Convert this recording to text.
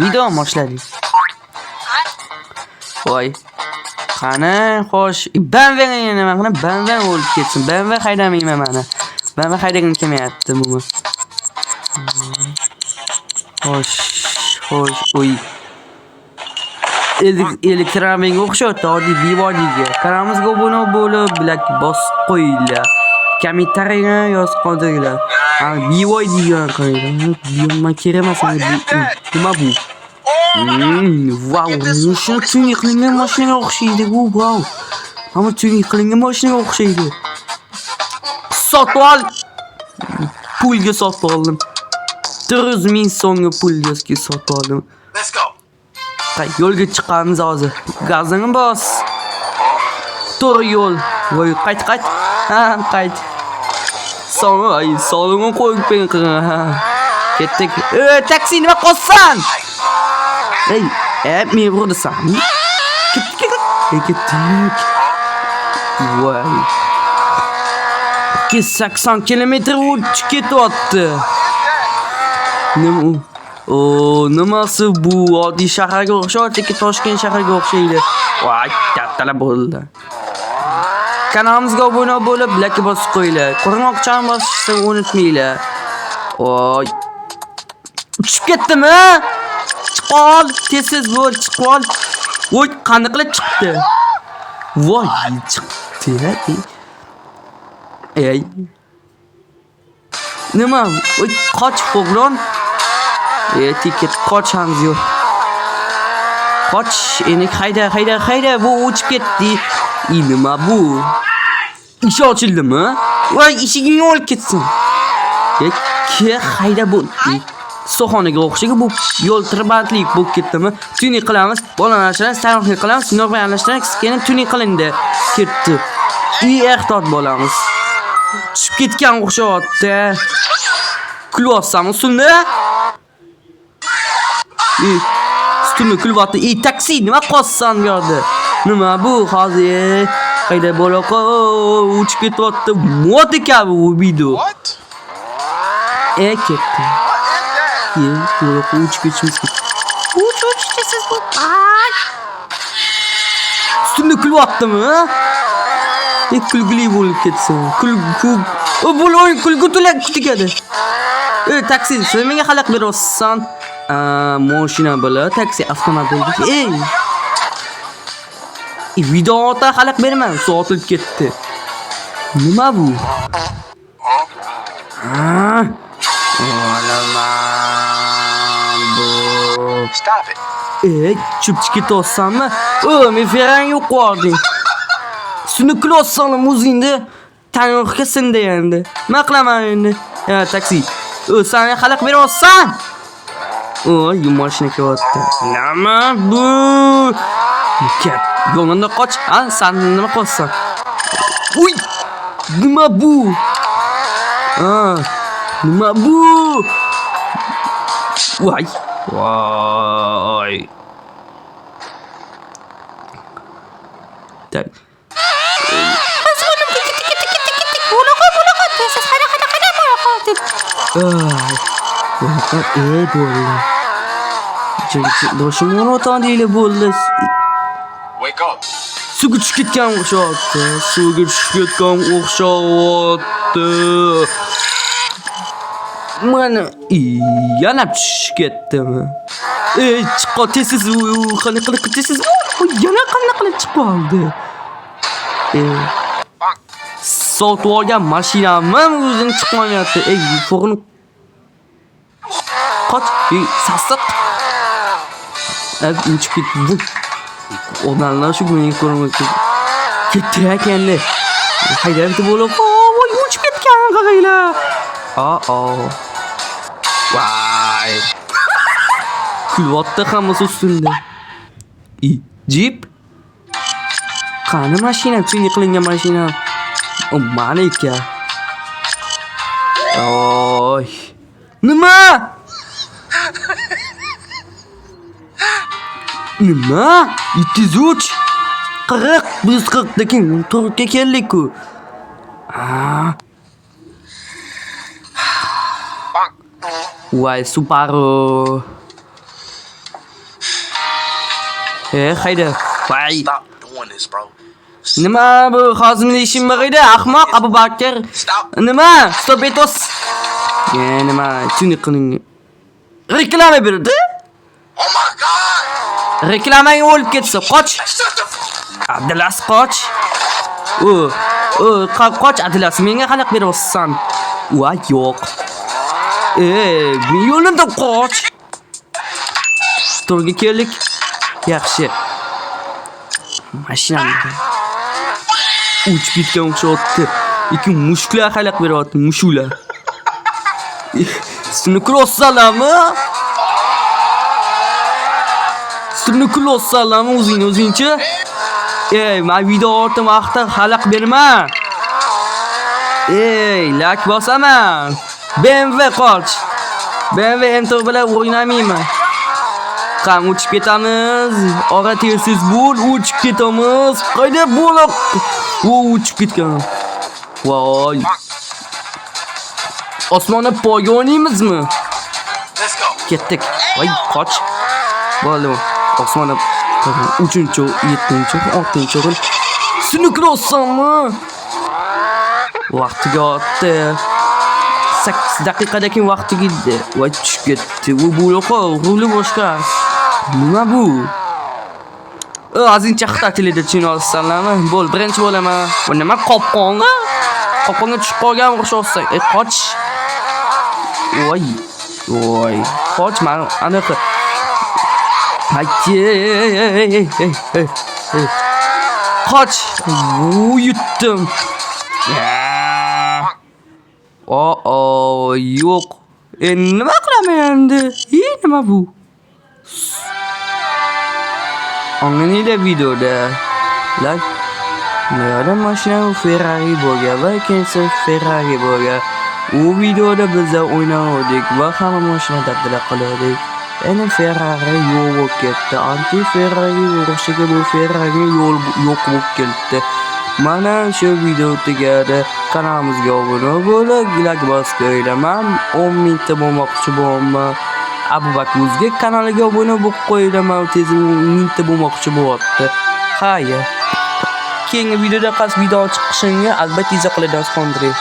Video boshladik. Voy. Qani, xo'sh. BMW nima qilib? BMW o'lib ketsin. BMW haydamayman mana. BMW haydagim kelmayapti bu. Xo'sh. Uy. Elektromobilga o'xshatdi oddiy bivodiga. Kanalımizga obuna bo'lib, bilak bosib qo'yinglar. Kommentariyga yozib qoldiringlar. Bivoy degan qo'yinglar. Nima kerak emas nima bu? Wow, shuni tuning qilingan mashinaga o'xshaydi bu, wow. Hamma tuning qilingan mashinaga o'xshaydi. Sotib ol. Pulga sotib oldim. 400 ming so'mga pulga sotib oldim. Let's go. Yo'lga chiqamiz hozir. Gazini bos. To'g'ri yo'l. Voy, qayt. Qayt. So'ngga qo'yib qo'ying. Ketdik. Taksi nima qolsan? Men vurdisan. Ketdik. Voy. 80 kilometr o'tib ketyapti. Nimasi bu? Oddiy shaharga o'xshaydi, Toshkent shahriga o'xshaydi. Voy, kattalar bo'ldi. Kanalimizga obuna bo'lib, like bosib qo'yinglar. Qo'ng'iroqchani bosishni unutmanglar. Voy. Uchib ketdimi? Chiqol, tez bo'l, chiqol. Voy, qanday qilib chiqdi? Voy, chiqdi. Ey. Nima? Voy, qoch o'g'lon. Tiket qochamiz yo'q. Qoch, endi hayda, bu uchib ketdi. Nima bu? Ish ochildimi? Voy, eshiging olib ketsin. Hayda bu. So'xonaga o'xshagan bu yo'l tirbandlik bo'lib ketdimi? Tuning qilamiz, bolalarni sanoqlik qilamiz, normal keyin tuning qilindi. Ketdi. Ehtiyot bo'lamiz. Tushib ketgan o'xshayapti. Kulyapsam ustunda? Ustunda kulyapti. Taksi nima qolsan bu yerda? Nima bu hozir? Qayda bo'loq uchib ketyapti. Mota kabi bu video. Ketdi. Bo'loq uchib ketishimiz kerak. Uch-siz bu. Ustunda kulyaptimi? Kulguli bo'lib ketsin. Kulgu to'lab kutigadi. Taksi, sen menga xalaq beryapsan. Mashina bilan taksi avtomobil. Videoda xalaq berman, sotilib ketdi. Nima bu? Stop it. Chupchi ketyapsanmi? Men ferang yo'q qording. Suni klossani o'zingda taniqqa sindi endi. Nima qilaman endi? Taksi. Sen xalaq beryapsan? Mashina kelyapti. Nima bu? Ket. Yo'ldan qoch. Sen nima qilsan? Uy! Nima bu? Nima bu? Voy. Tak. bo'ldi. Wake up. Suvga tushib ketgan o'xshayapti. Mana yana tushib ketdimi? Chiqqa tez qanday qilib tez yana qanday qilib chiqib qoldi? Sotib olgan mashinamni o'zing chiqmayapti. Fo'g'ni qoch, sassiq. Uchib ketdi. Odamlar shu meni ko'rmoqda. Ketdi endi. Haydab bo'lib, voy uchib ketgan qaranglar. Vay. Kulyapti hammasi ustunda. Jeep. Qani mashina, tuning qilingan mashina. Mana ekan. Nima? Nima? 203 40 140 degan to'g'ri keldik-ku. Voy, Subaru. Hayda. Voy. Stop doing this, bro. Nima bu hazillashishim bor edi, ahmoq Abu Bakr. Stop. Nima? Stop etos. Nima? Shuni qiling. Reklama berdi. Oh my god! Reklamang o'lib ketsa, qoch. Shut the fuck. Abdulas qoch. Qoch Abdulas, menga xalaq beryapsan. Voy, yo'q. Men yo'limda qoch. Turga keldik. Yaxshi. Mashinamda. Uchib ketgan o'xshatdi. Lekin mushuklar xalaq beryapti, mushuklar. Seni krossalarmi? Seni krossalarmi o'zingcha? Men video ortim vaqtda xalaq berma. Lak bosaman. BMW qoch. BMW M4 bilan o'ynamayman. Qam uchib ketamiz. Ora tersiz bo'l, uchib ketamiz. Qayda bo'loq? Uchib ketgan. Voy. Osmonda poyga o'ynaymizmi? Let's go. Ketdik. Voy, qoch. Bo'ldi. Osmonda 3-chi, 7-chi, 6-chi o'rin. Seni krossanmi? Vaqtiga otdi. 8 daqiqadan keyin vaqti keldi. Voy, tushib ketdi. Bu bo'loq, ruli boshqa. Nima bu? Ozgincha Xitoy tilida tushuna olsanlarmi? Bo'l, birinchi bo'laman. Bu nima qopqonga? Qopqonga tushib qolgan o'xshaysan. Qoch. Voy. Qoch, men aniq. Qoch. Yutdim. Yo'q. Nima qilaman endi? Nima bu? Anglanglar videoda. Nima mashina Ferrari bo'lgan va ikkinchisi Ferrari bo'lgan. U videoda biz o'ynadik va hamma mashina dabdala qildik. Endi Ferrari yo'q bo'lib ketdi. Anti Ferrari urushiga bu Ferrari yo'q bo'lib ketdi. Mana shu video tugadi. Kanalimizga obuna bo'lib, like bosib qo'yinglar. 10 mingta bo'lmoqchi bo'lman. Abu Bakr'ga kanaliga obuna bo'lib qo'yinglar. Tez mingta bo'lmoqchi bo'lyapti. Hayya. Keyingi videoda qaysi video chiqishini albatta izoh qiladigan qoldiring.